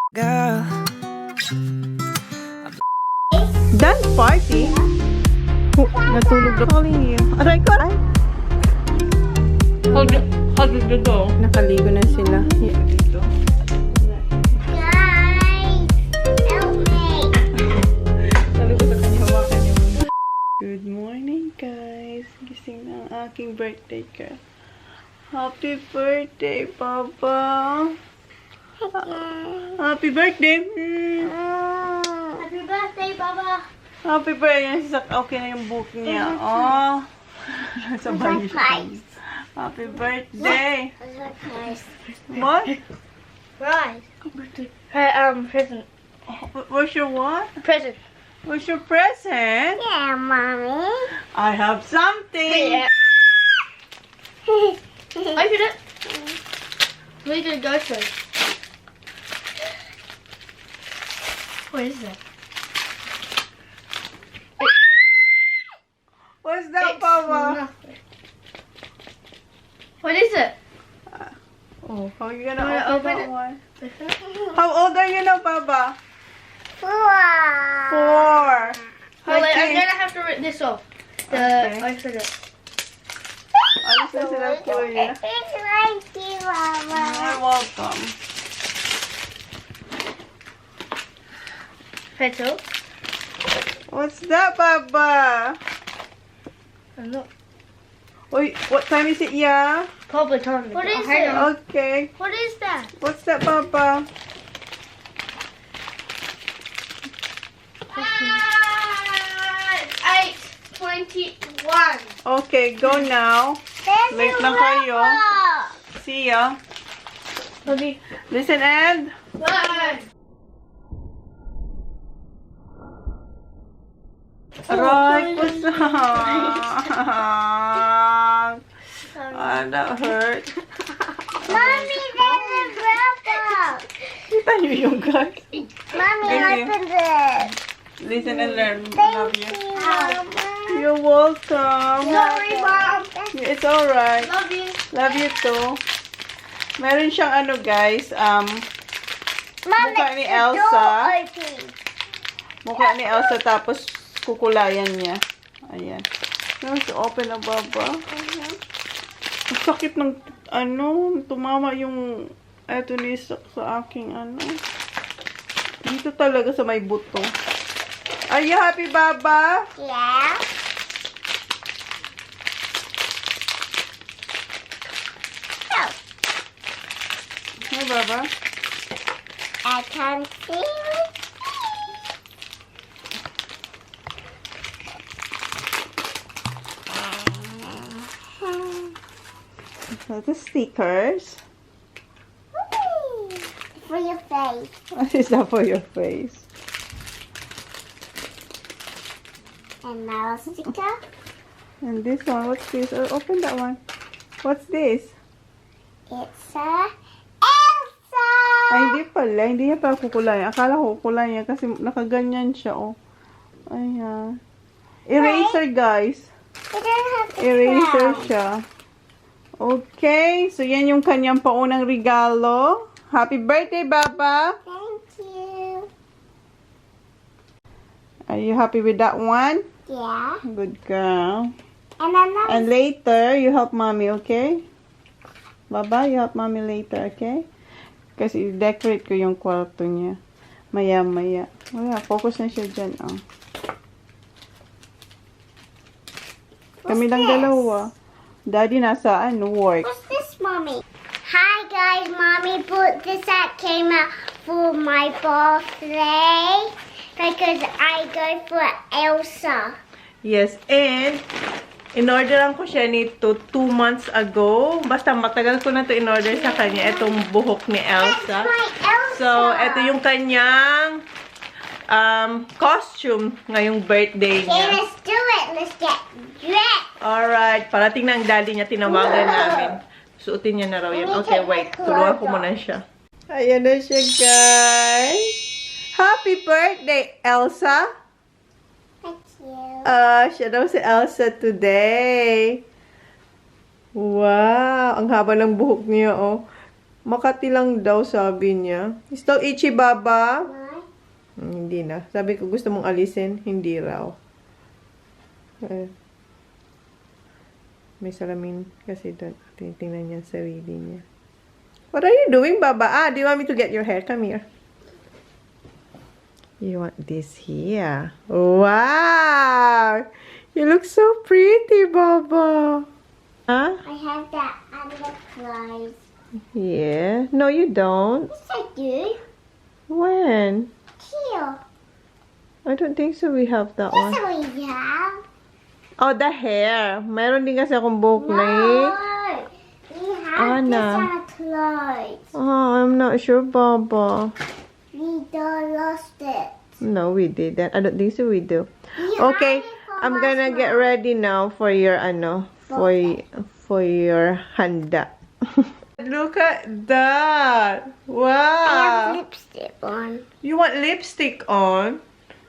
Girl. Dance party? Natulog na. Calling you. Aray ko, aray. How did you go? Nakaligo na sila. Dito. Guys, help me. Sabi ko sa kanya, hawakan niyo muna. Good morning, guys. Gising na ang aking birthday girl. Happy birthday, Papa. Happy birthday. Happy birthday, Papa. Happy birthday. Okay na yung book niya. Oh. Sabay siya. Happy birthday. Nice. What? Right. Present. What's your what? Present. What's your present? Yeah, Mommy. I have something. Open it. Where are you gonna go first? What is that? What's that, Papa? What is it? Oh, how are you gonna Wanna open open that it? one? How old are you now, Papa? 4. 4. Oh, wait, I'm Okay. gonna have to rip this off. Okay. I forgot. Alis na sila po yun. Thank you, Mama. You're welcome. Petrol? What's that, Papa? No. Wait, what time is it, yeah? Probably time. What is it? Okay. What is that? What's that, Papa? It's 8:21. Okay, go now. Late lang kayo. See ya. Okay. Listen and... Bye. Aray ko sa... Ah, that hurt. Mommy, there's a wrap-up. Kita niyo yung guys. Mommy, Thank you. open this. Listen and learn. Love Thank you. you, Mama. You're welcome. Sorry, Mom. It's alright. Love you. Love you too. Meron siyang ano guys, Mom, Mukha ni it's the Elsa. door open. mukha ni Elsa tapos kukulayan niya. Ayan. Let's open na, Baba. Ang sakit ng ano, tumama yung eto ni sa aking ano. Dito talaga sa may buto. Are you happy, Baba? Yeah. Hey, Baba. I can see it. So, the stickers. For your face. What is that for your face? And now a sticker. And this one, what's this? Oh, open that one. What's this? It's a Elsa. Ay, hindi pala. Hindi niya pala kukulayan. Akala ko kukulayan kasi nakaganyan siya, oh. Ayan. Eraser, guys. We don't have to Eraser cry. siya. Okay. So, yan yung kanyang paunang regalo. Happy birthday, Baba. Thank you. Are you happy with that one? Yeah. Good girl. And then that And later, you help mommy, okay? Baba, you help mommy later, okay? Kasi decorate ko yung kwarto niya. Maya-maya. Wala, focus na siya dyan, oh. Kami lang this? dalawa. Daddy nasa, work. What's this, Mommy? Hi, guys. Mommy put this at came out for my birthday because I go for Elsa. Yes, and in-orderan ko siya nito 2 months ago. Basta matagal ko na to in-order sa kanya. Itong buhok ni Elsa. That's my Elsa. So, ito yung kanyang costume ngayong birthday Okay, niya. let's do it. Let's get dressed. Alright, parating na ang daddy niya, tinawagan namin. Suotin niya na raw yun. Okay, wait. Tulungan ko muna siya. Ayan na siya, guys. Happy birthday, Elsa! Thank you. Siya daw si Elsa today. Wow! Ang haba ng buhok niya, oh. Makati lang daw, sabi niya. Still itchy, Baba? Hindi na. Sabi ko, gusto mong alisin? Hindi raw. May salamin kasi doon. Tingnan niya sa sarili niya. What are you doing, Baba? Do you want me to get your hair? Come here. You want this here. Wow! You look so pretty, Baba. Huh? I have that other clothes. Yeah. No, you don't. Yes, I do. When? Here. I don't think so we have that Yes, one. we have. Oh, the hair. Meron din kasi akong buhok No. na eh. We have Anna. this other clothes. Oh, I'm not sure, Baba. We don't lost it. No, we didn't. I don't think so we do. We Okay, have it for I'm gonna get ready now for your for your handa. Look at that! I have Wow! lipstick on. You want lipstick on?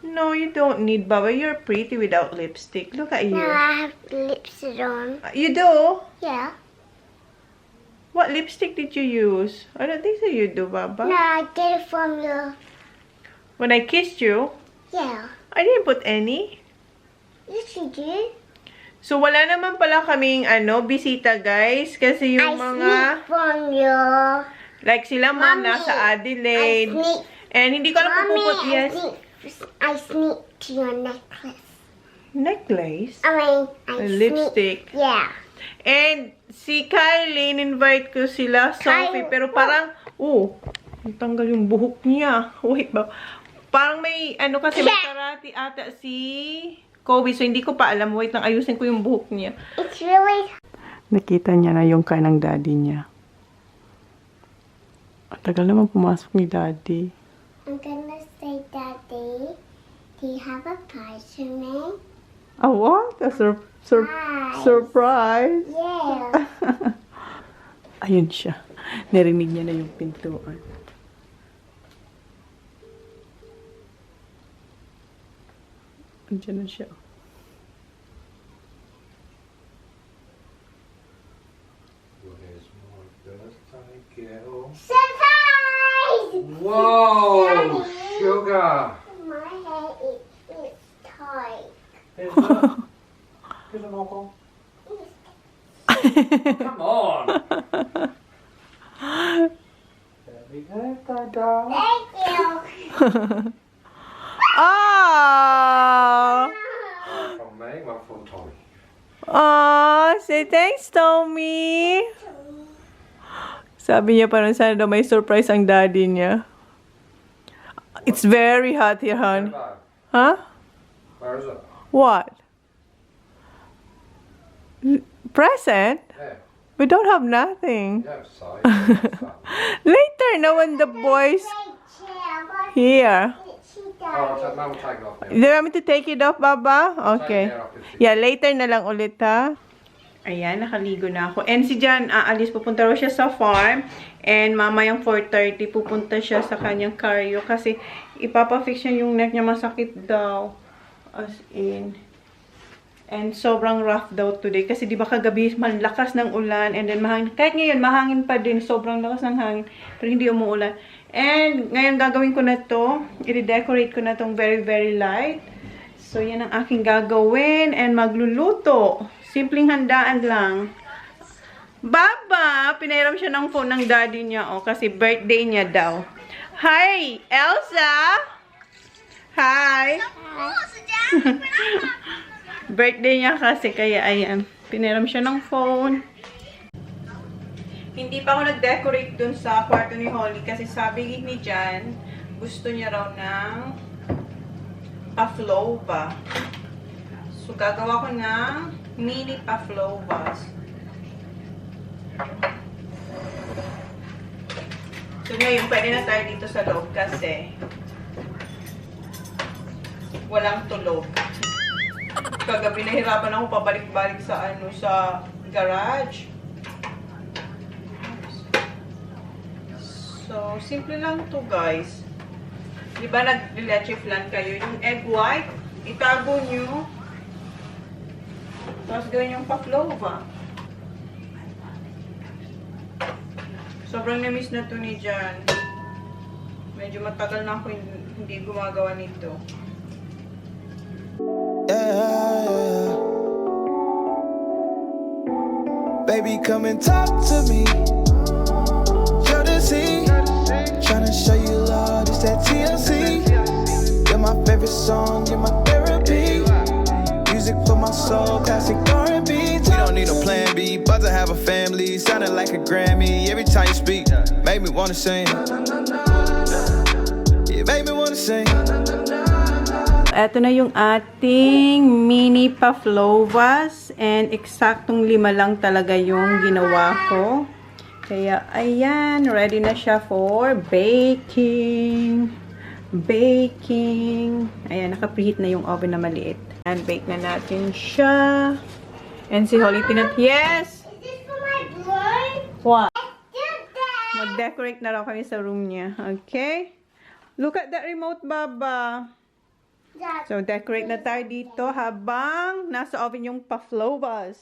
No, you don't need, Baba. You're pretty without lipstick. Look at No, you. I have lipstick on. You do? Yeah. What lipstick did you use? I don't think so you do, Baba. No, I get it from your. When I kissed you, Yeah. I didn't put any. Yes, you did. So, wala naman pala kaming, bisita, guys. Kasi yung I mga, sneak from your. like sila mom, Mommy, nasa I Adelaide. sneak. And hindi ko alam kung Mommy, puput, yes. I sneak to your necklace. Necklace? I mean, I A sneak. lipstick. Yeah. And si Kylie, invite ko sila, Sophie. Kylie, Pero parang, natanggal yung buhok niya. Wait ba? Parang may, kasi may karate ata si Kobe. So, hindi ko pa alam. Wait lang, ayusin ko yung buhok niya. It's really. Nakita niya na yung car ng daddy niya. Ang tagal naman pumasok ni daddy. I'm gonna say, Daddy, do you have a prize for me? Oh, what? A Prize. surprise. Yeah. Ayun siya. Narinig niya na yung pintuan. Andiyan na siya. Where's my birthday girl? Surprise! Whoa! Daddy. Sugar! My hair is tight. Here's a, here's an alcohol. Come on! Happy birthday, darling. Thank you. Ah! From me, one from Tommy. Ah, say thanks, Tommy. Sabi niya parang sana daw may surprise ang daddy niya. It's very hot here, hon. Hello. Huh? Where is it? What? Present? Yeah. We don't have nothing. You have sight. Later, now when the boys Oh, here. Mum will take it off now. Do you want me to take it off, Baba? Okay. Take it off if you- Yeah, later na lang ulit, ha? Ayan, nakaligo na ako. And si Jan, aalis, pupunta raw siya sa farm. And mamayang 4:30, pupunta siya sa kanyang cardio. Kasi ipapafix niya yung neck niya, masakit daw. As in. And sobrang rough daw today. Kasi di ba kagabi, malakas ng ulan. And then mahangin. Kahit ngayon, mahangin pa din. Sobrang lakas ng hangin. Pero hindi umuulan. And ngayon gagawin ko na to. I-decorate ko na tong very, very light. So, yan ang aking gagawin. And magluluto. Simpleng handaan lang. Baba! Pinairam siya ng phone ng daddy niya. Oh, kasi birthday niya daw. Hi! Elsa! Hi! Birthday niya kasi. Kaya ayan. Pinairam siya ng phone. Hindi pa ako nag-decorate dun sa kwarto ni Holly. Kasi sabi ni Jan, gusto niya raw ng pavlova. So, gagawa ko ng mini pavlovas. So, ngayon, pwede na tayo dito sa loob kasi walang tulog. Kagabi nahirapan ako pabalik-balik sa sa garage. So, simple lang to guys. Di ba nag-leche flan kayo? Yung egg white, itago nyo. Tapos gawin yung pavlova. Sobrang na-miss na to ni Jan. Medyo matagal na ako hindi gumagawa nito. Yeah. Baby, come and talk to me. You're the sea. Tryna show you love, it's that TLC. You're my favorite song, you're my therapy. Music for my soul, classic R&B. We don't need no plan B, but to have a family. Sounding like a Grammy every time you speak. Make me wanna sing. You make me wanna sing. Ito na yung ating mini pavlovas and eksaktong 5 lang talaga yung ginawa ko. Kaya ayan, ready na siya for baking. Ayan, naka-preheat na yung oven na maliit. And bake na natin siya. And si Holly yes! Is this for my room? What? Do that. Mag-decorate na raw kami sa room niya. Okay? Look at that remote, Baba. So, decorate na tayo dito habang nasa oven yung pavlovas.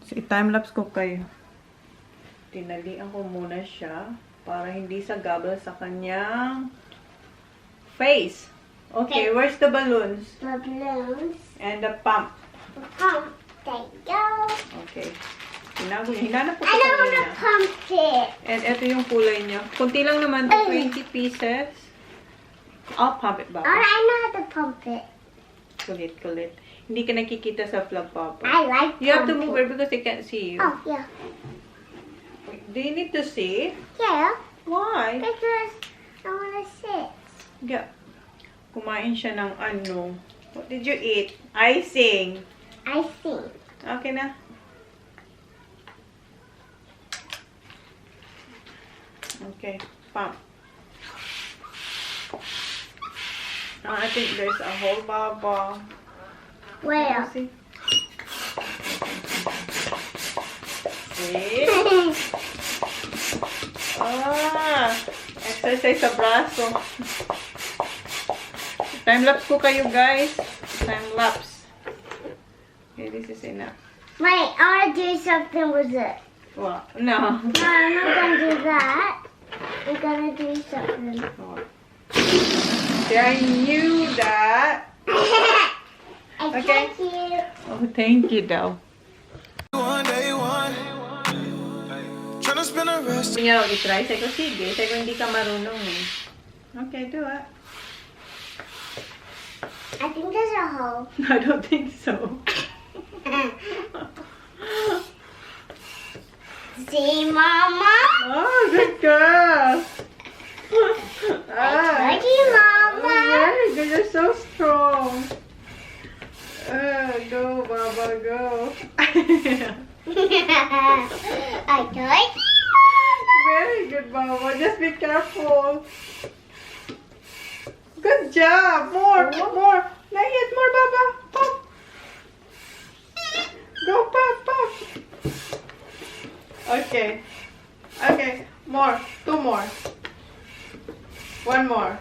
So, i-timelapse ko kayo. Tinalian ko muna siya para hindi sagabal sa kanyang face. Okay, where's the balloons? The balloons. And the pump. The pump. There you go. Okay. Tinago niya. Hinanap ko I don't want kanina. to pump it. And ito yung kulay niya. Kunti lang naman, 20 pieces. I'll pump it back. I know how to pump it. Kulit. Hindi ka nakikita sa vlog, Papa. I like You have to pumping. move it because they can't see you. Oh, yeah. Do you need to see? Yeah, Why? because I want to sit. Yeah. Kumain siya ng ano. What did you eat? Icing. I see. Okay na. Okay. Pump. I think there's a whole Baba. Where? See? See? Exercise sa braso. Time-lapse ko kayo, guys. Time-lapse. Okay, this is enough. Wait, I want to do something with it. What? No. No, I'm not going to do that. I'm going to do something. See, I knew that. Okay. Thank you. Oh, thank you, daw. Day one. Tryna spend the rest. Gusto niya i-try. Sabi ko, sige. Sabi ko, hindi ka marunong eh. Okay, do it. I think there's a hole. I don't think so. See, Mama? Oh, good girl. I told you, Mama. Very good. You're so strong. Go, Baba, go. I told you. Very good, Baba. Just be careful. Good job. More. Not yet. More, Baba. Pop. Go, pop. Okay. More. 2 more. 1 more.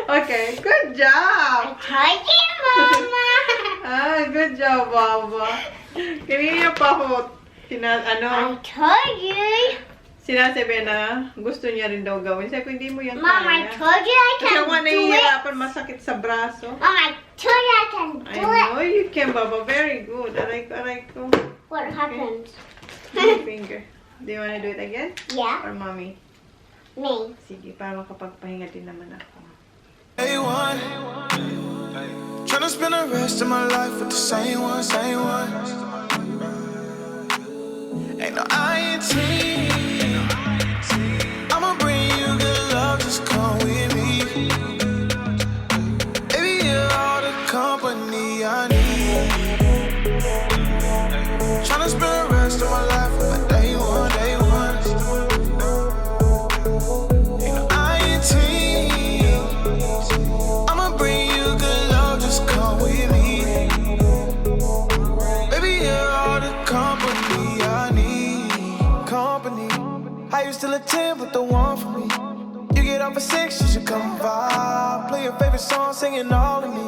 Okay. Good job. I told you, Mama. Good job, Baba. Kanina pa ako I told you. sinasabi na gusto niya rin daw gawin. Sabi ko, hindi mo yan Mom, I kaya. told you I Kasi can ako do it. nahihirapan, masakit sa braso. Mom, I told you I can I do it. know you can, Baba. Very good. Aray ko. What happened? My finger. Do you wanna do it again? Yeah, Or mommy? me. Sige, para makapagpahinga din naman ako. Day one. Tryna spend the rest of my life with the same one. Ain't no INT. I'ma bring you good love, just come with me. Baby, you're all the company I need. Tryna spend the rest of my life with my day one. Ain't no INT. I'ma a 10, but the one for me. You get off a 6, you should come vibe. Play your favorite song, singing all of me.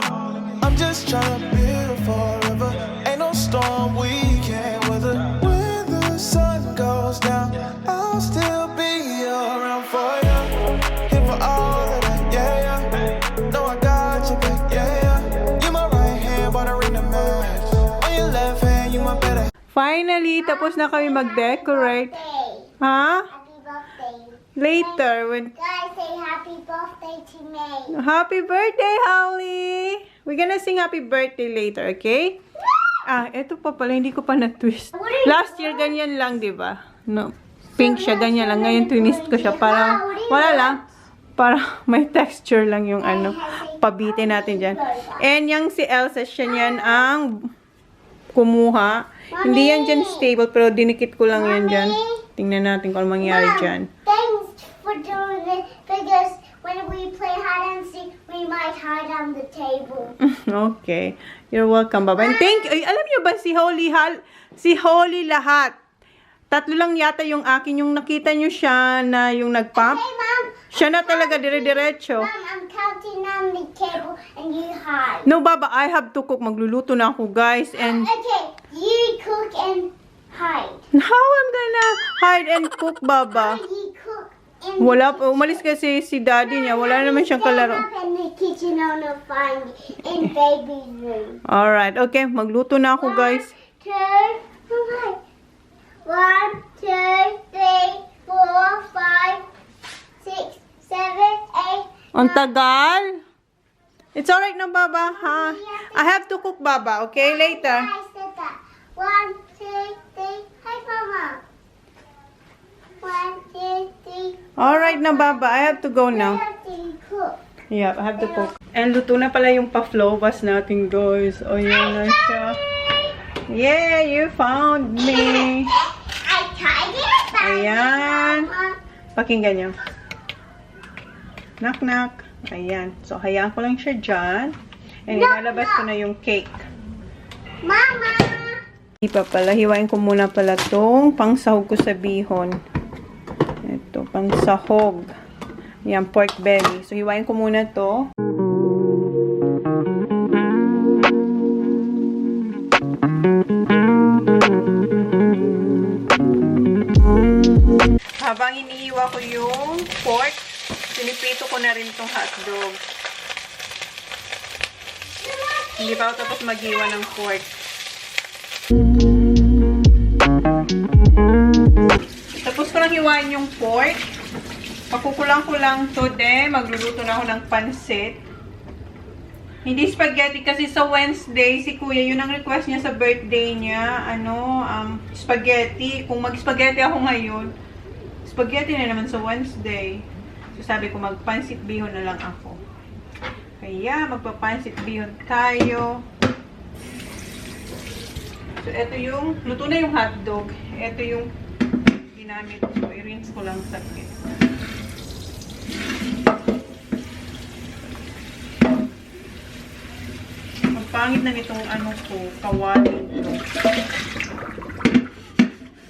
I'm just trying to build forever. Ain't no storm we can't weather. When the sun goes down, I'll still be around for you. Here for all of that, yeah, yeah. No, I got you back, yeah, yeah. You my right hand, but I ring the match. On your left hand, you my better. Finally, tapos na kami mag-decorate. Ha? Happy birthday. Later, when... Guys, say happy birthday to me. Happy birthday, Holly! We're gonna sing happy birthday later, okay? Ah, eto pa pala, hindi ko pa na-twist. Last year, ganyan lang, di ba? No, pink siya, ganyan lang. Ngayon, twist ko siya para, wala lang. Para may texture lang yung ano, pabitin natin dyan. And yung si Elsa, siya niyan ang kumuha. Hindi yan dyan stable, pero dinikit ko lang yan dyan. Tingnan natin kung ano mangyari dyan. Thanks for doing it because when we play hide and seek, we might hide on the table. Okay. You're welcome, Baba. And thank you. Alam niyo ba si Holly lahat. Tatlo lang yata yung akin. Yung nakita niyo siya na yung nag-pump. Hey, Mom. Siya na talaga dire-diretso. Mom, I'm counting on the table and you hide. No, Baba. I have to cook. Magluluto na ako, guys. And Okay, you cook and hide. how I'm gonna hide and cook, Baba? You cook and Wala pa. Umalis kasi si daddy niya. Wala naman siyang kalaro. stand up in the kitchen on the find in baby's room. Alright. Okay. Magluto na ako, guys. 1, 2, 3, 4, 5, 6, 7, 8. Ang tagal. It's alright na, Baba, ha? I have to cook, Baba. Okay? Later. I said that. 1, 2, 3. Hi, Mama. 1, 2, 3. Alright na, Baba. I have to go now. I have to cook. Yeah, I have to cook. And luto na pala yung pavlovas natin, guys. O, yan na siya. Yeah, you found me. I tried it. Ayan. Mama. Pakinggan nyo. Knock, knock. Ayan. So, hayaan ko lang siya dyan. And ilalabas ko na yung cake. Mama. Hindi pa pala. Hiwain ko muna pala tong pangsahog ko sa bihon. Ito, pangsahog. Ayan, pork belly. So, hiwain ko muna to. Habang iniiwa ko yung pork, pinipito ko na rin itong hotdog. Hindi pa ako tapos mag-iwa ng pork. Tapos ko lang hiwain yung pork. Pakukulang ko lang to de. Magluluto na ako ng pansit. Hindi spaghetti kasi sa Wednesday, si Kuya, yun ang request niya sa birthday niya. Spaghetti. Kung mag-spaghetti ako ngayon, spaghetti na naman sa Wednesday. So sabi ko, magpansit bihon na lang ako. Kaya, magpapansit bihon tayo. So, ito yung, luto na yung hotdog. Ito yung ginamit ko. I-rinse ko lang saglit. Magpangit na nitong ano ko, kawali ko.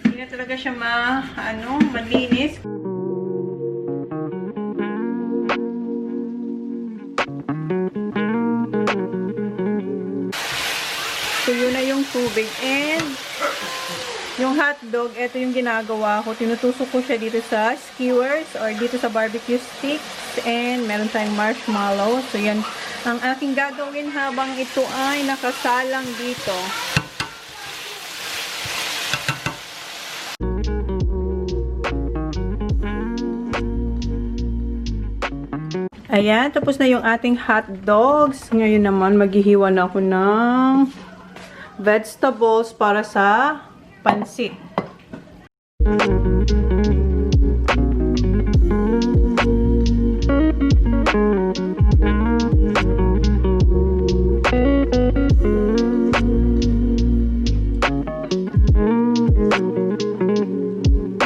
Hindi na talaga siya malinis. So, yun na yung tubig. And, yung hotdog, ito yung ginagawa ko. Tinutusok ko siya dito sa skewers or dito sa barbecue sticks. And, meron tayong marshmallow. So, yan ang aking gagawin habang ito ay nakasalang dito. Ayan, tapos na yung ating hot dogs. Ngayon naman, maghihiwa na ako ng vegetables para sa pansit.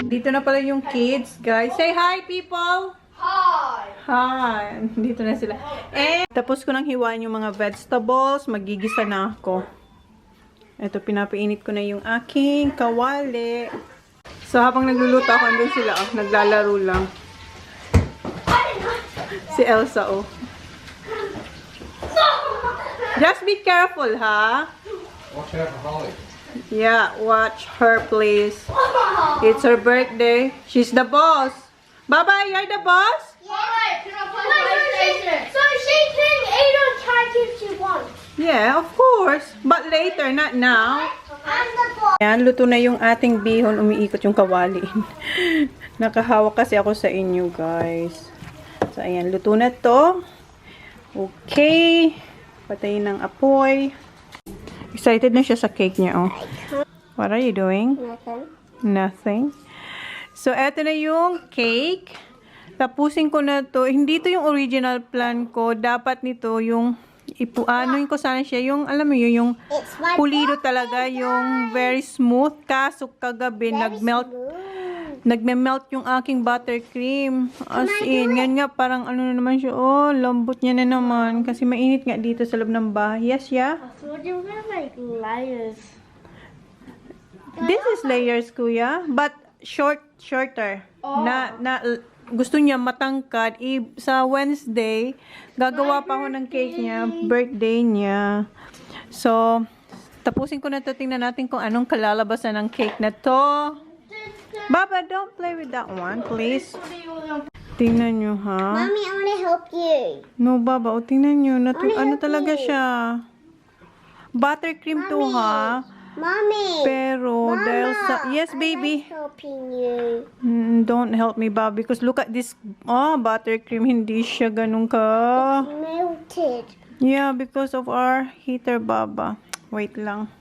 Dito na pala yung kids, guys. Say hi, people! Hi! Dito na sila. And, tapos ko nang hiwain yung mga vegetables. Magigisa na ako. Ito, pinapainit ko na yung aking kawali. So, So, habang nagluluto ako, andun sila, oh, naglalaro lang. Si Elsa, oh. Just be careful, ha? Watch out for Holly. Yeah, watch her, please. It's her birthday. She's the boss. Baba, you're the boss? So she can eat on charge if she wants. Yeah, of course. But later, not now. I'm the boss. Ayan, luto na yung ating bihon. Umiikot yung kawali. Nakahawak kasi ako sa inyo, guys. So, ayan, luto na to. Okay. Patayin ng apoy. Excited na siya sa cake niya, oh. What are you doing? Nothing. Nothing. So, eto na yung cake. Tapusin ko na to. Hindi to yung original plan ko. Dapat nito yung ipuanoin ko sana siya. Yung, alam mo yun, yung It's my pulido talaga. Yung very smooth. Kaso kagabi, nagme-melt yung aking buttercream. As in, yan nga, parang ano na naman siya. Oh, lambot niya na naman. Kasi mainit nga dito sa loob ng bahay. Yes, yeah? I thought you were gonna make layers. This is layers, kuya. But shorter. Gusto niya matangkad. Sa Wednesday, gagawa pa ako ng cake niya. Birthday niya. So, tapusin ko na to. Tingnan natin kung anong kalalabasan ng cake na to. Baba, don't play with that one, please. Tingnan nyo, ha? Mommy, I wanna help you. No, Baba. O, tingnan nyo. Ano help talaga you. siya? Buttercream to, ha? Mommy. Pero, Mama, dahil sa... Yes, baby. I'm helping you. Don't help me, Bob, because look at this. Oh, buttercream. Hindi siya ganun ka. Melted. Yeah, because of our heater, Baba. Wait lang.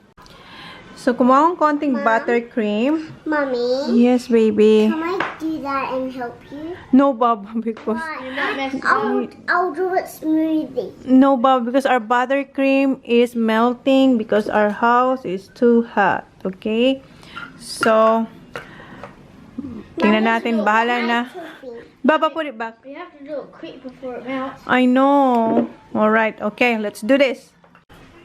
So, kumuha akong konting buttercream. Mommy. Yes, baby. Can I do that and help you? No, Baba, because... I'll do it smoothie. No, Baba, because our buttercream is melting because our house is too hot. Okay? So, tingnan natin. Bahala na. Baba, put it back. We have to do it quick before it melts. I know. Alright, okay. Let's do this.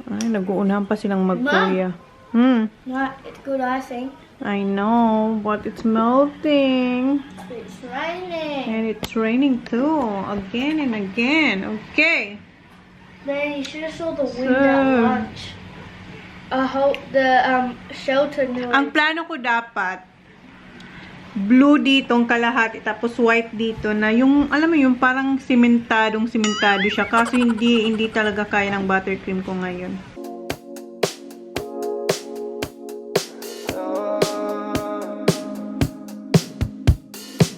Ay, nag-uunahan pa silang magkuya. No, it's good icing. I know, but it's melting. It's raining. And it's raining too. Again and again. Okay. Then you should have saw the wind So- at lunch. I hope the shelter knew. Ang plano ko dapat, blue dito ang kalahati, tapos white dito na yung, alam mo yung parang simentado siya. Kasi hindi talaga kaya ng buttercream ko ngayon.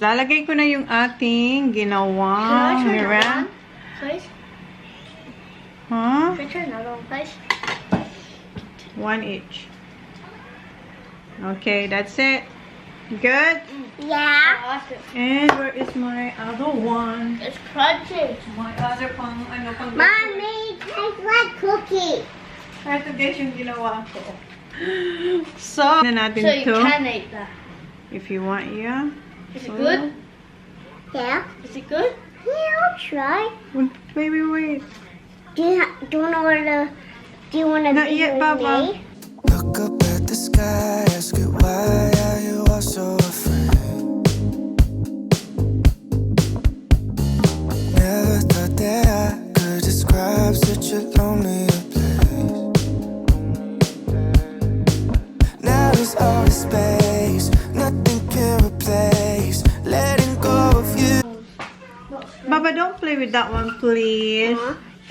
Lalagay ko na yung ating ginawang miran. Please? Huh? Can I try another one, please? One each. Okay, that's it. Good? Yeah. I like it. And where is my other one? It's crunchy. My other pang Mommy, tastes like cookie. Ito guys yung ginawa ko. So, na natin So you to. can eat that. If you want, yeah. Is it good? Yeah. Is it good? Yeah, I'll try. Baby, wait. Do you wanna Not be yet, with Baba. me? Look up at the sky, ask it why are you all so afraid? Never thought that I could describe such a lonely place. Now there's all this space, nothing can replace letting go of you. Baba, don't play with that one, please.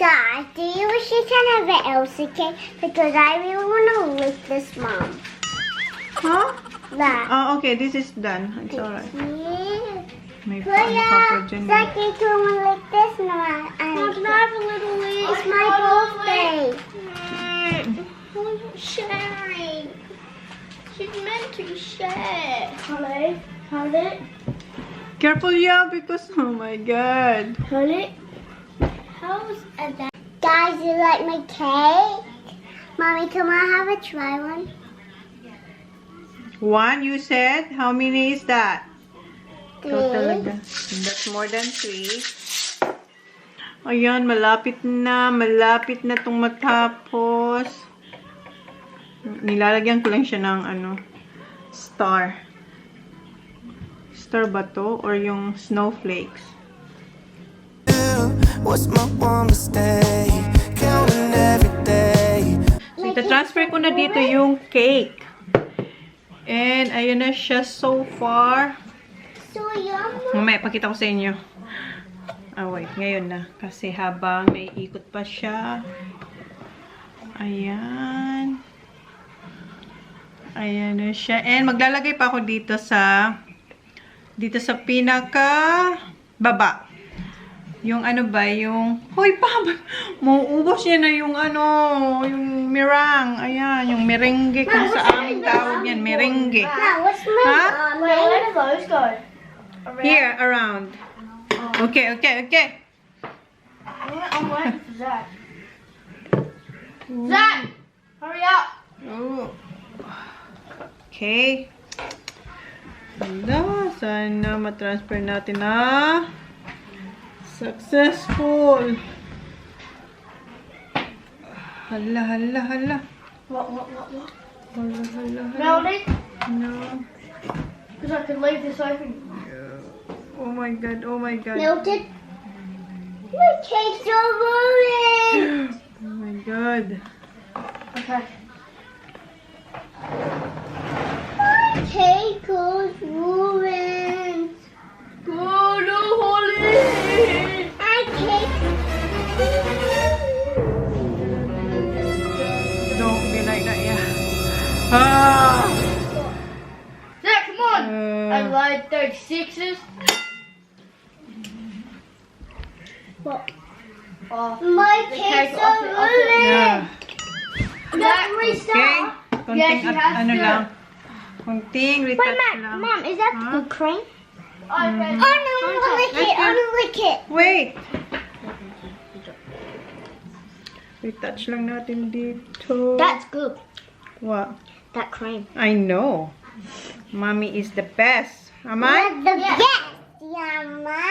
Guys, do you wish you can have an Elsa cake? Because I really want to lick this, Mom. Huh? That. Oh, okay. This is done. It's alright. Yeah. May paano pa po dyan. Second to lick this, no, Can I have a little bit? It's my birthday. Sharing. She's meant to share. Holly, hold it. Careful, yeah, because, oh my God. Hold it. How's that? Guys, you like my cake? Mommy, come on, have a try one. One, you said? How many is that? Three. Talaga. That's more than 3. Ayan, malapit na itong matapos. Nilalagyan ko lang siya ng star. star ba to? Or yung snowflakes? What's my one mistake? Counting every day. So, ita-transfer ko na dito yung cake. And, ayun na siya so far. So yummy. Mamaya, pakita ko sa inyo. Wait. Ngayon na. Kasi habang naiikot pa siya. Ayan. Ayan na siya. And, maglalagay pa ako dito sa pinaka baba. Yung ano ba, yung... Hoy, Papa! Mauubos niya na yung ano, yung meringue. Ayan, yung merengue kung sa aming tawag yan. Merengue. Now, what's my Huh? Wait, where do those go? Here, around. Okay. I'm waiting for Zach. Zach! Hurry up! Oh. Okay. Hala, sana matransfer natin na. Successful. Hala. What? Hala. Meld it? No. Because I could leave this open. Oh my god. Melted? My cake's so moving. Oh my god. Okay. My cake is moving. Go to Holly! My cake. Don't be like that, yeah. Ah! Zach, come on! I lied 36s. What? Oh. My The cake's cake's so off the- moving. Yeah. Zach, Okay. Konting Yes, you have ano to. lang. Konting retouch lang. Mom, is that Huh? good cream? Okay. Oh no, I want to lick it. I want to lick it. Wait! Retouch lang natin dito. That's good. What? That cream. I know. Mommy is the best. Am I? The best, Yama.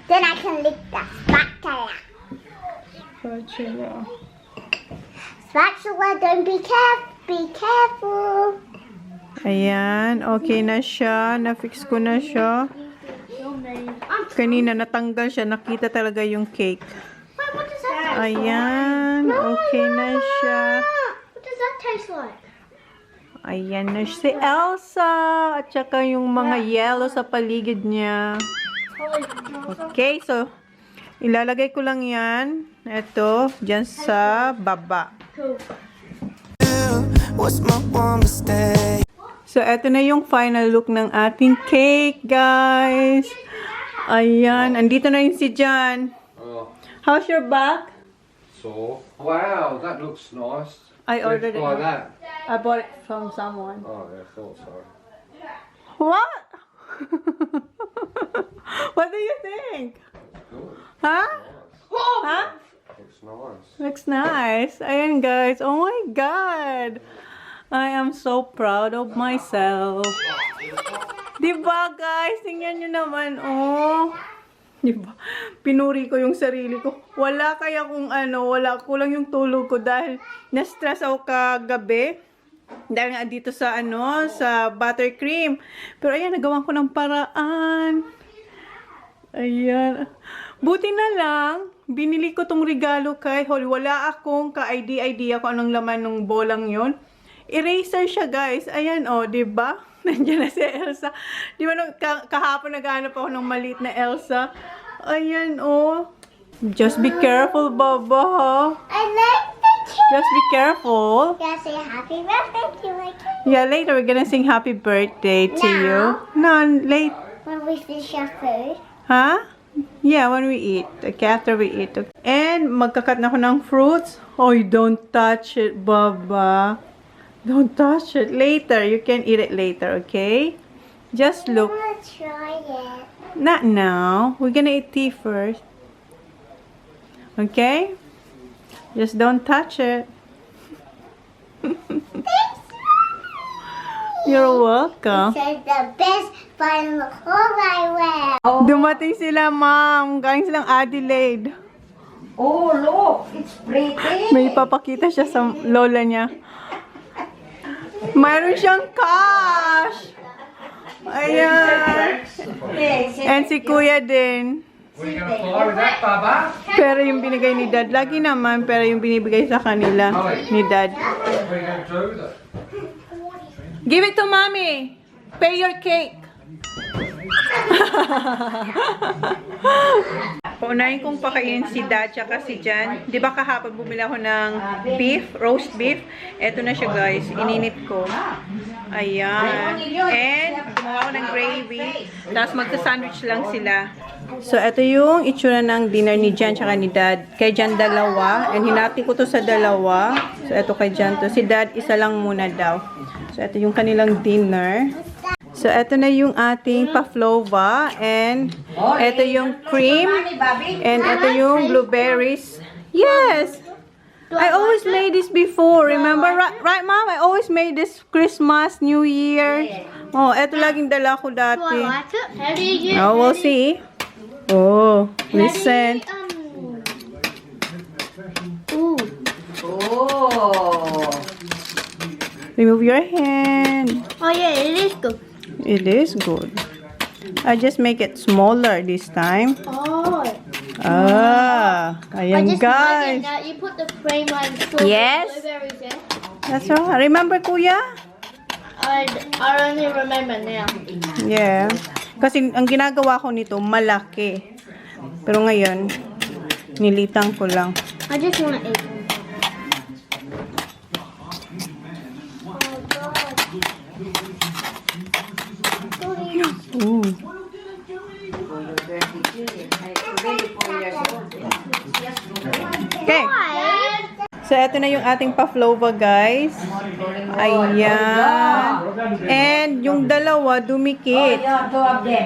Then I can lick the spatula. Spatula. Spatula, don't be careful. Be careful. Ayan. Okay na siya. Na-fix ko na siya. Kanina natanggal siya. Nakita talaga yung cake. Wait, what does that Ayan. Okay na siya. What does that taste like? Ayan na si Elsa. At saka yung mga yellow sa paligid niya. Okay, so ilalagay ko lang yan. Ito, dyan sa baba. What's my one mistake? So, eto na yung final look ng ating cake, guys. Ayan, andito na yung si John. Oh, How's your back? so. Wow, that looks nice. I ordered it. Like that. I bought it from someone. Oh, yeah, I thought so. What? What do you think? Good. Huh? Nice. Huh? Looks nice. Looks nice. Ayan, guys. Oh my God. I am so proud of myself. Diba, guys? Tingnan nyo naman, oh. Diba? Pinuri ko yung sarili ko. Wala kaya kung ano, kulang yung tulog ko dahil na-stress ako kagabi. Dahil nga dito sa ano, sa buttercream. Pero ayan, nagawan ko ng paraan. Ayan. Buti na lang, binili ko tong regalo kay Holly. Wala akong ka-idea kung anong laman ng bolang yon. Eraser siya, guys. Ayan, oh, diba? Nandiyan na si Elsa. Diba, kahapon naghanap ako ng maliit na Elsa. Ayan, oh. Just be careful, Baba, ha? I like the cake. Just be careful. Gotta say happy birthday to my cake. Yeah, later we're gonna sing happy birthday to you. No, late. When we finish our food. Huh? Yeah, when we eat. Okay, after we eat. Okay. And magkakat na ako ng fruits. Oh, don't touch it, Baba. Don't touch it. Later. You can eat it later, okay? Just look. I want to try it. Not now. We're gonna eat tea first. Okay? Just don't touch it. You're welcome. This is the best fun hole I wear. Dumating sila, ma'am. Galing silang Adelaide. Oh, look, it's pretty. May papakita siya sa lola niya. Mayroon siyang cash. Ayan. And si Kuya din. We're gonna fly with that, Baba. Pero yung binigay ni Dad, lagi naman, pero yung binibigay sa kanila ni Dad. What are we gonna do with it? Give it to Mommy. Pay your cake. Paunahin kong pakainin si Dad tsaka si Jan. Di ba kahapon bumili ako ng beef, roast beef? Eto na siya guys, ininit ko. Ayan. And gumawa ko ng gravy. Tapos magsa-sandwich lang sila. So, eto yung itsura ng dinner ni Jan tsaka ni Dad. Kay Jan dalawa. And hinati ko to sa dalawa. So, eto kay Jan to. Si Dad isa lang muna daw. So, eto yung kanilang dinner. So, eto na yung ating pavlova. And eto yung cream. And eto yung blueberries. Yes! I always made this before. Remember? Right, Mom? I always made this Christmas, New Year. Oh, eto laging dala ko dati. How do you do? Oh, we'll see. Oh, listen. Remove your hand. Oh yeah, it is good. It is good. I just make it smaller this time. Oh. Ah, I ayan just guys. now you put the frame on Yes. blueberries in. That's right. Remember, Kuya? I only remember now. Yeah. Kasi ang ginagawa ko nito, malaki. Pero ngayon, nilitang ko lang. I just want to eat them. Ooh. Okay. So, eto na yung ating pavlova, guys. Ayan. And yung dalawa, dumikit.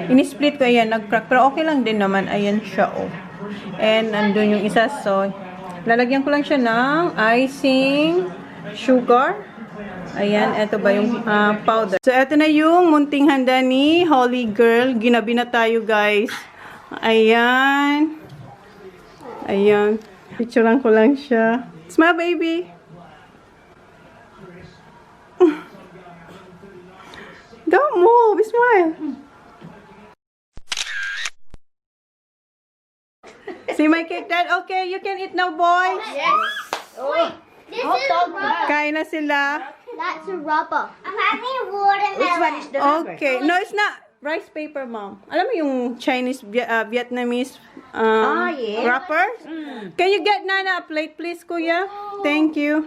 Ini-split ko, ayan, nag-crack. Pero okay lang din naman. Ayan siya, oh. And, andun yung isa. So, lalagyan ko lang siya ng icing, sugar. Ayan, eto ba yung powder. So, eto na yung munting handa ni Holy Girl. Ginabi na tayo, guys. Ayan. Ayan. Picturean ko lang siya. Smile, baby. Don't move. Smile. See my cake, Dad? Okay, you can eat now, boys. Yes. Wait, this is rubber. Kain na sila. That's a rubber. I'm having watermelon. Which one is the Okay. No, it's not. Rice paper, Mom. Alam mo yung Chinese, Vietnamese yeah. wrappers? Can you get Nana a plate, please, Kuya? Thank you.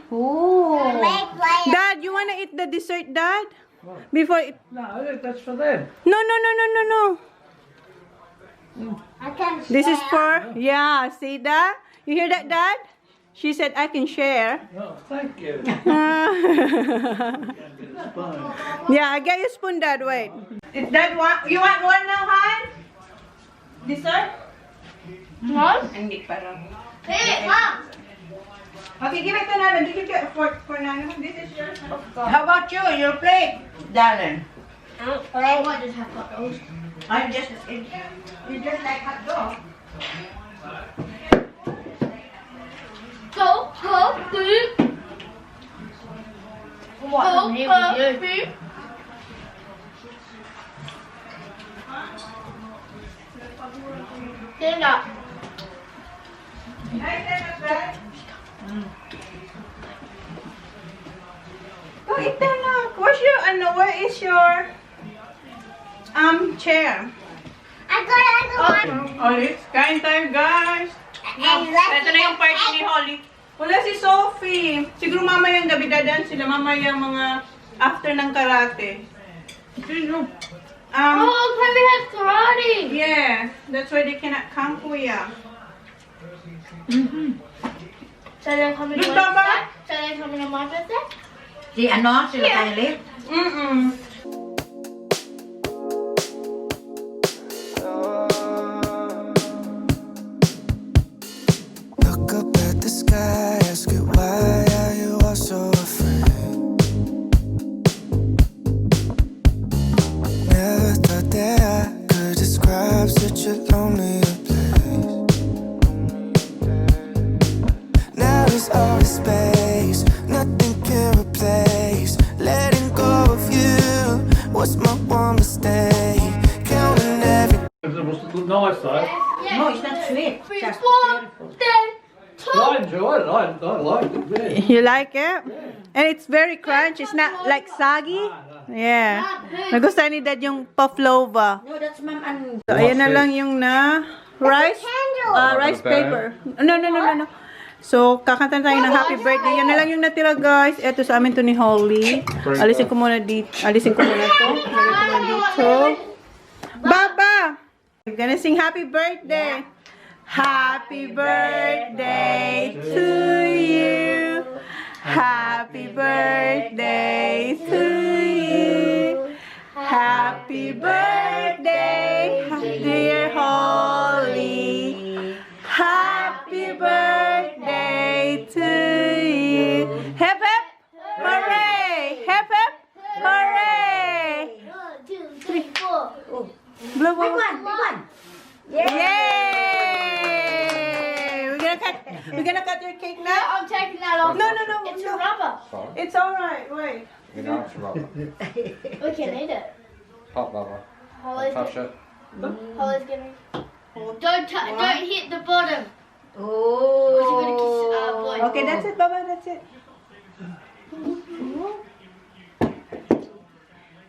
Dad, you wanna eat the dessert, Dad? Before it... No, that's for them. No, no, no, no, no, no. I can This is for... Yeah, see that? You hear that, Dad? She said, I can share. Oh, thank you. Yeah, I get your spoon, Dad. Wait. Is that one? You want one now, Han? Dessert? Mom? Hindi pa raw. Hey, Mom. Okay, give it to Nana. Did you get for Nana? This is yours. How about you? Your plate, darling. What does have got those? I just you just like hot dog. Go, beep. What? Beep. Stand up. Go eat there now. Where's your, where is your, chair? I got one. Holly, kain tayo, guys. And let's Ito na yung party ni Holly. Wala si Sophie. Siguro mamayang gabi dadaan sila. Mamaya mga after ng karate. Oh, Baby has karate. Yeah. That's why they cannot come, Kuya. So they're coming to Look, my Baba. birthday? So they're coming to my birthday? Si ano? Sila Kylie? Look up at the sky, ask it why are you all so afraid? Never thought that I could describe such a lonely place. Now there's all this space, nothing can replace. Letting go of you was my one mistake. sweet. Just I enjoyed it. I liked it. Yeah. You like it? And it's very crunchy. It's not like saggy. Yeah. Nagustuhan ni Dad yung pavlova. No, that's mom and So, ayan na lang yung na rice rice paper. No. So, kakanta tayo ng happy birthday. Yan na lang yung natira, guys. Ito sa amin to ni Holly. Alisin ko muna dito. Alisin ko muna to. Lagay ko muna dito. Baba! We're gonna sing happy birthday. Happy birthday to you. Happy birthday to you. Happy birthday, dear Holly. Happy birthday to you. Hip hip, hooray! Hip hip, hooray! 1, 2, 3, 4. Blow, blow. big one. Yay! We're gonna cut your cake now. I'm taking that off. No. It's a rubber. Sorry. It's alright. Wait. You know it's rubber. We can eat it. Hot rubber. Holly's Touch it. gonna. Don't hit the bottom. Oh. You're gonna kiss boy. Okay, that's it, Baba. That's it.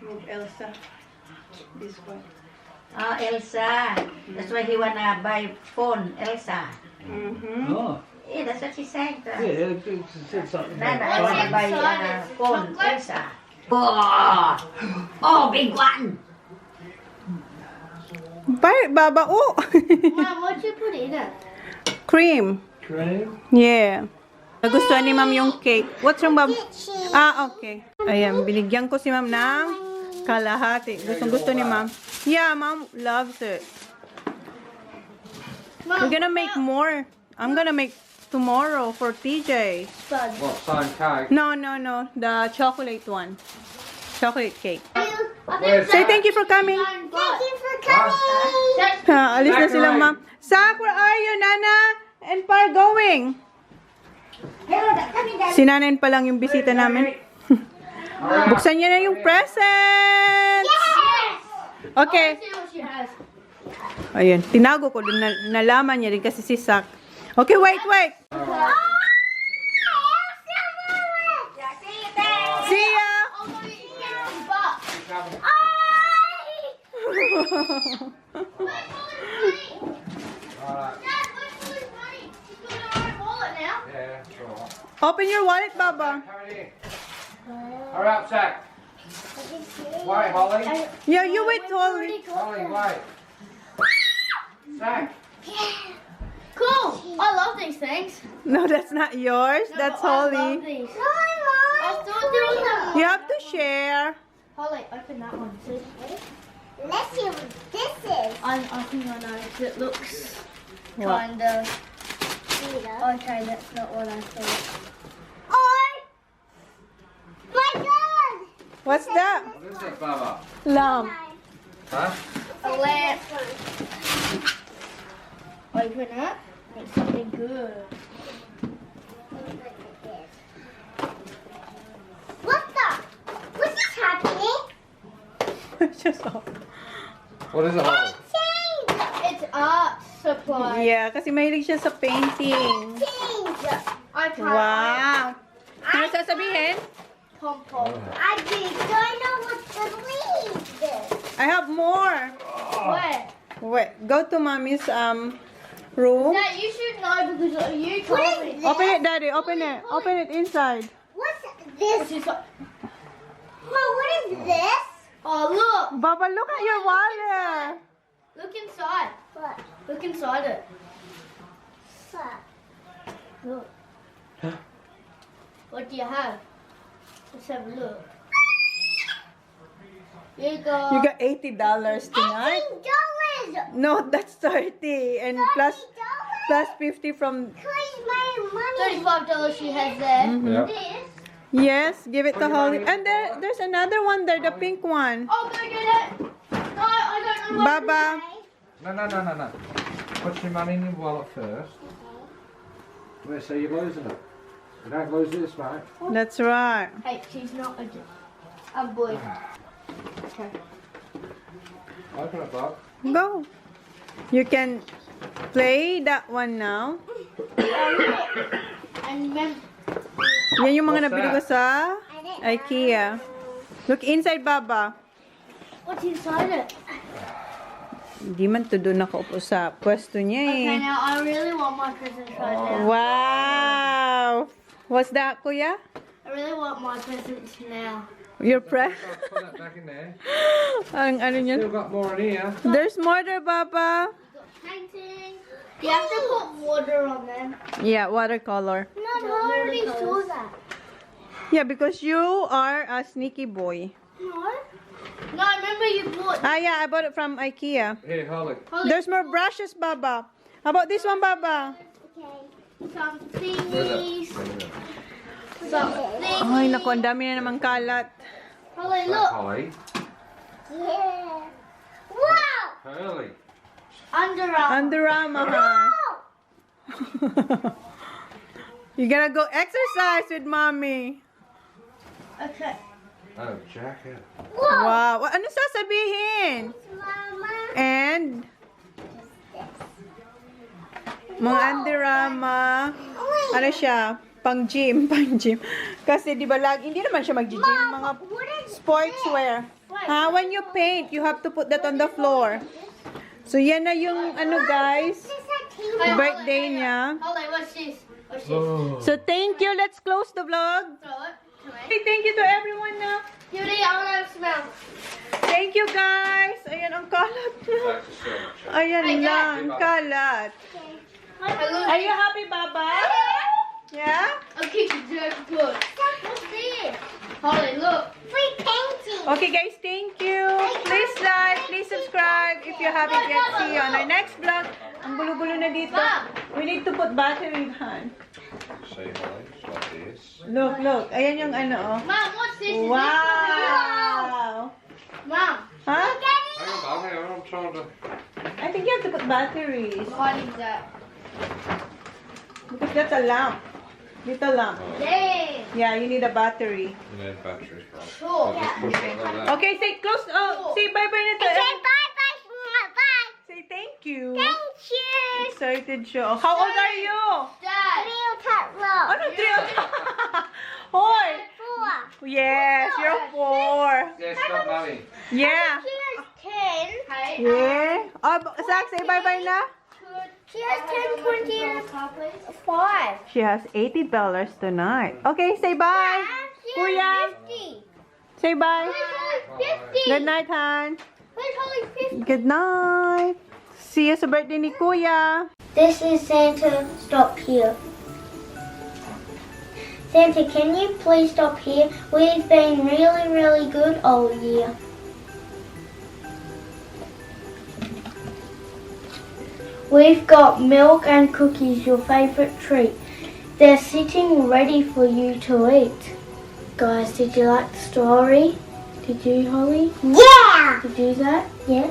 Move Elsa. This one. Ah, Elsa. That's why he wanna buy phone, Elsa. Oh. Yeah, that's what she said. Yeah, it's something. Nana, I What's wanna buy inside? phone, Chocolate? Elsa. Oh, big one. Bye, Baba. Oh. Mom, what'd you put in it? Cream. Cream. Yeah. Nagustuhan ni Ma'am yung cake. What's wrong, Ma'am? Ah, okay. Ayan, binigyan ko si Ma'am ng kalahati. Gustong-gusto ni Ma'am. Yeah, Ma'am loves it. We're gonna make more. I'm gonna make tomorrow for TJ. What, same cake? No. The chocolate one. Chocolate cake. Where's Say thank you for coming. Thank you for coming. Alis na sila, Ma'am. Sak, where are you, Nana? And Par going? Hello, coming down. Si Nanan pa lang yung bisita namin. Buksan niya na yung presents! Okay. See what she has. Ayun, tinago ko dun. Nalaman niya rin kasi si Sak. Okay, wait. See ya! I'm gonna eat your butt. Alright. Dad, where's Lily's money? She's got her own wallet now. Yeah, it's alright. Open your wallet, Baba. Hurry in. Hurry up, Zach. Wait, Holly. Yeah, you wait, Holly. Holly, wait. Zach. Cool. I love these things. No, that's not yours. That's I love Holly. these. I thought there was a... You have to share. Holly, open that one. See? Let's see what this is. I think I know. It looks What? kind of... Okay, that's not what I thought. Oh my God! What's that? What is it, Baba? Lamb. Huh? A lamp. Open it. It's something good. What's this happening? Just off. What is it, Holly? It's art supply. Yeah, kasi mahilig siya sa painting. I can't. Wow. Ano sasabihin? Pom-pom. I don't know what to read this. I have more. Where? Wait, go to Mommy's room. Dad, you should know because you told me. Open it, Daddy. Open it. Open it inside. What's this? This is like, Mom, what is this? oh, look. Baba, look at your wallet. Look inside. What? Look inside it. What? Look. What do you have? Let's have a look. You got... You got $80 tonight. $18. No, that's 30 and plus $30? 50 from. Where's my money? $35 she has there. Yeah. This? Yes, give it to Holly. And there's another one there, the pink one. Oh, go get it. No, I don't know what Baba. No. Put your money in your wallet first. Wait, so you're losing it. You don't lose this, mate. That's right. Hey, she's not a boy. Open it, Bob. Go. You can play that one now. And remember, Yan yung mga What's nabili ko that? sa IKEA. Look inside, Baba. what's inside it? Hindi man to doon nakaupo sa pwesto niya eh. Okay, now I really want my presents right now. Wow! What's that, Kuya? I really want my presents now. Your pre... Put that back in there. Ang ano niya? Still got more in here. There's more there, Baba. Painting. You have to put water on them. Yeah, watercolor. No, I already saw that. Yeah, because you are a sneaky boy. No. No, I remember you bought. Ah, yeah, I bought it from IKEA. Here, Holly. There's more brushes, Baba. How about this one, Baba? Some Where's thingies. that? Some Ay, thingies. naku, ang dami na naman kalat. Holly, That look. Holly. Yeah. Wow. Hurley. Underarm. Underarm, ha? You gotta go exercise with mommy. Okay. Oh, jacket. Wow. Ano sasabihin? Mama. And mga underama, ano siya, pang gym. Kasi di ba hindi naman siya mag-gym, mga sportswear. Ha, when you paint, you have to put that on the floor. So yan na yung ano guys, birthday niya. Holly, what's this? What's this? Oh. So thank you, let's close the vlog. Throw it. Hey, thank you to everyone na. Cutie, I want to smell. Thank you guys. Ayan ang kalat. That's so much. Ayan lang, kalat. Are you happy, Baba? Yeah? Okay, good. What's this? Holly, look. Free painting. Okay guys, thank you. Please like, please subscribe if you haven't yet. See you on our next vlog. Ang gulo-gulo na dito. We need to put battery, Han. See, Holly, it's like this. Look, look. Ayan yung ano, oh. Mom, what's this? Is Wow! this Mom. Huh? Hang on, I'm trying to... I think you have to put batteries. What is that? Because that's a lamp. Little lamp. Dang. Yeah, you need a battery. You need batteries, right? Sure. Just push it like that. Okay, say close. Oh, say bye-bye na to. Bye. Say thank you. Thank you. Excited siya. How old are you? Dad. Real tatlo. Ano, 3 Hoy! 4. Yes, you're 4. Yeah, stop, Mummy. Yeah. She has 10. Hey. Yeah. Oh, Zach, say bye-bye na. She has 10, 20, and 5. She has $80 tonight. Okay, say bye. Kuya. 50. Say bye. Where's Holly 50? Good night, Han. Where's Holly 50? Good night. See you sa birthday ni Kuya. This is Santa. Stop here. Santa, can you please stop here? We've been really, really good all year. We've got milk and cookies, your favorite treat. They're sitting ready for you to eat. Guys, did you like the story? Did you, Holly? Yeah! Did you do that? Yeah?